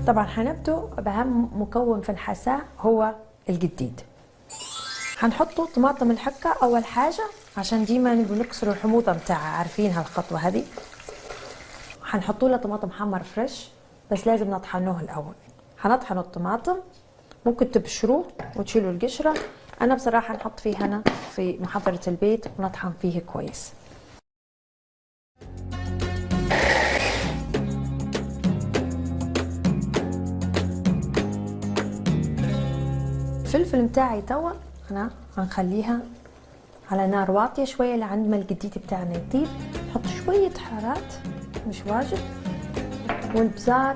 طبعا هنبدأ بأهم مكون في الحساء هو الجديد. هنحطه طماطم الحكة أول حاجة عشان ديما بنكسر الحموضة متاعها، عارفين هالخطوة هذه. هنحطوا له طماطم حمر فريش بس لازم نطحنوه الأول. هنطحن الطماطم، ممكن تبشروه وتشيلوا القشرة. أنا بصراحة نحط فيه هنا في محضرة البيت ونطحن فيه كويس. الفلفل متاعي توا أنا هنخليها على نار واطية شوية لعند ما الجديد بتاعنا يطيب. نحط شوية حارات مش واجد، والبزار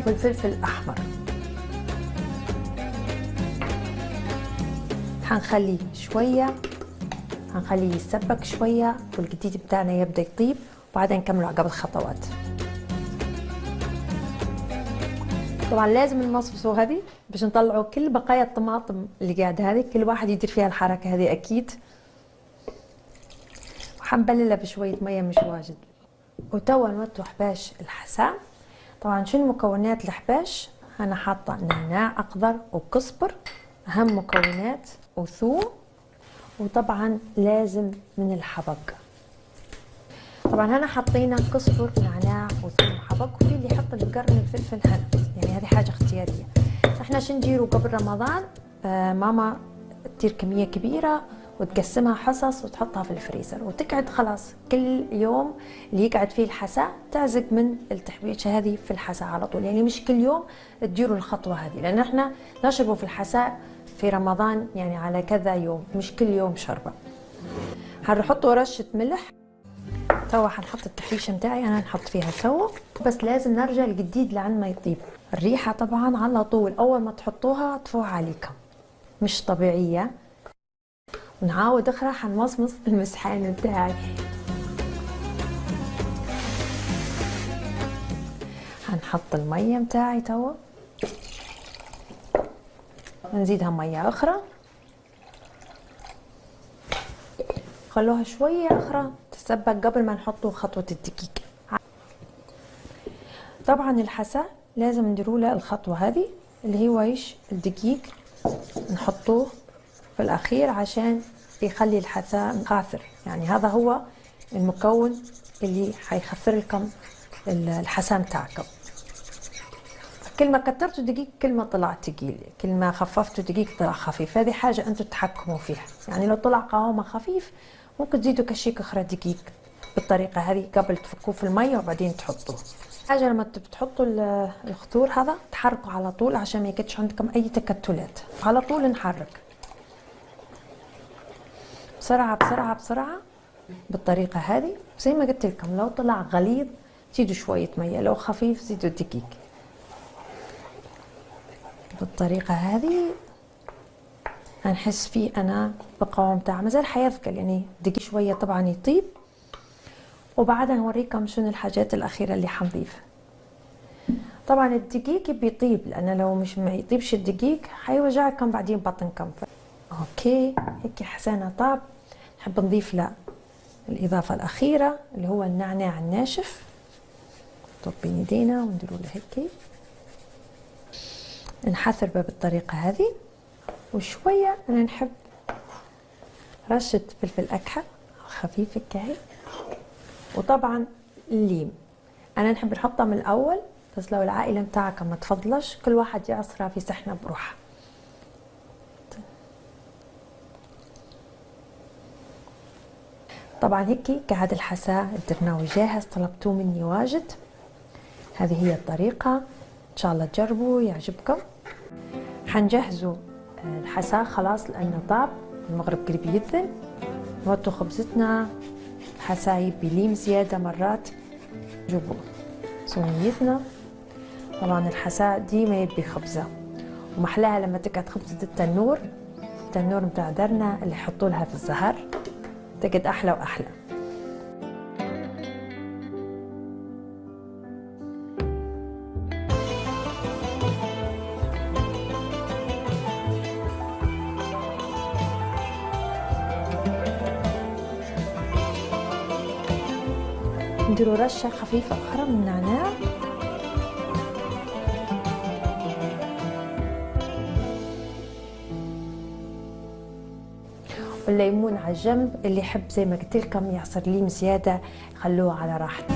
والفلفل الأحمر. هنخليه شوية، هنخليه يسبك شوية والجديد بتاعنا يبدأ يطيب، وبعدين نكمل عقب الخطوات. طبعا لازم نمصفصوا هذه باش نطلعوا كل بقايا الطماطم اللي قاعده هذه، كل واحد يدير فيها الحركه هذه اكيد. وحنبللها بشويه ميه مش واجد. وتوا نوتو حباش الحساء. طبعا شنو مكونات الحباش؟ انا حاطه نعناع اخضر وكزبر اهم مكونات، وثوم، وطبعا لازم من الحبق. طبعا هنا حطينا كزبر ونعناع وثوم وحبق، وفي اللي يحط القرن الفلفل هنا، يعني هذه حاجه اختياريه. احنا شو نديروا قبل رمضان؟ ماما تدير كميه كبيره وتقسمها حصص وتحطها في الفريزر وتقعد خلاص كل يوم اللي يقعد فيه الحساء تعزق من التحبيشه هذه في الحساء على طول. يعني مش كل يوم تديروا الخطوه هذه، لان احنا نشربه في الحساء في رمضان يعني على كذا يوم، مش كل يوم شربه. هنحطوا رشه ملح. توا حنحط التحبيشه متاعي انا نحط فيها توا، بس لازم نرجع الجديد لعند ما يطيب. الريحه طبعا على طول اول ما تحطوها تفوح عليكم، مش طبيعيه. ونعاود اخرى حنمصمص المسحان متاعي. هنحط الميه متاعي توا، نزيدها ميه اخرى، خلوها شويه اخرى تسبك قبل ما نحطوا خطوه الدقيق. طبعا الحساء لازم نديروا له الخطوه هذه اللي هو ايش؟ الدقيق نحطوه في الاخير عشان يخلي الحساء خاثر، يعني هذا هو المكون اللي حيخثر لكم الحساء متاعكم. كل ما كترتوا دقيق كل ما طلع ثقيل، كل ما خففتوا دقيق طلع خفيف. هذه حاجه انتم تتحكموا فيها، يعني لو طلع قوامه خفيف ممكن تزيدوا كشيك اخرى دقيق بالطريقه هذه قبل تفكوه في الميه وبعدين تحطوه. حاجه لما بتحطوا الخضور هذا تحركوا على طول عشان ما يكونش عندكم اي تكتلات، على طول نحرك بسرعه بسرعه بسرعه بالطريقه هذه. زي ما قلت لكم لو طلع غليظ زيدوا شويه ميه، لو خفيف زيدوا الدقيق. بالطريقه هذه هنحس فيه انا بقوام تاعه مازال حيثقل، يعني دقيق شويه طبعا يطيب، وبعدها نوريكم شنو الحاجات الاخيره اللي حنضيفها. طبعا الدقيق بيطيب، لان لو مش ما يطيبش الدقيق حيوجعكم بعدين بطنكم. اوكي هيك حسنا طاب. نحب نضيف له الاضافه الاخيره اللي هو النعناع الناشف. نحطه بين يدينا ونديروا له هيك، نحثر به بالطريقه هذه. وشويه انا نحب رشه فلفل اكحل خفيف هيك، وطبعا الليم انا نحب نحطها من الاول، بس لو العائله متاعكم ما تفضلش كل واحد يعصرها في صحنه بروحها. طبعا هيك قاعد الحساء درناه جاهز، طلبتوه مني واجد. هذه هي الطريقه، ان شاء الله تجربوا يعجبكم. حنجهزوا الحساء خلاص لانه طاب، المغرب قريب يذن. نوطوا خبزتنا، الحساء يبي ليم زياده مرات، جيبوا سميتنا. طبعا الحساء ديما يبي خبزه، ومحلاها لما تقعد خبزه التنور متاع درنا اللي يحطوا لها في الزهر تقعد احلى واحلى. نديروا رشة خفيفة أخرى من النعناع. والليمون على جنب، اللي يحب زي ما قلت لكم يعصر ليم زيادة خلوه على راحته.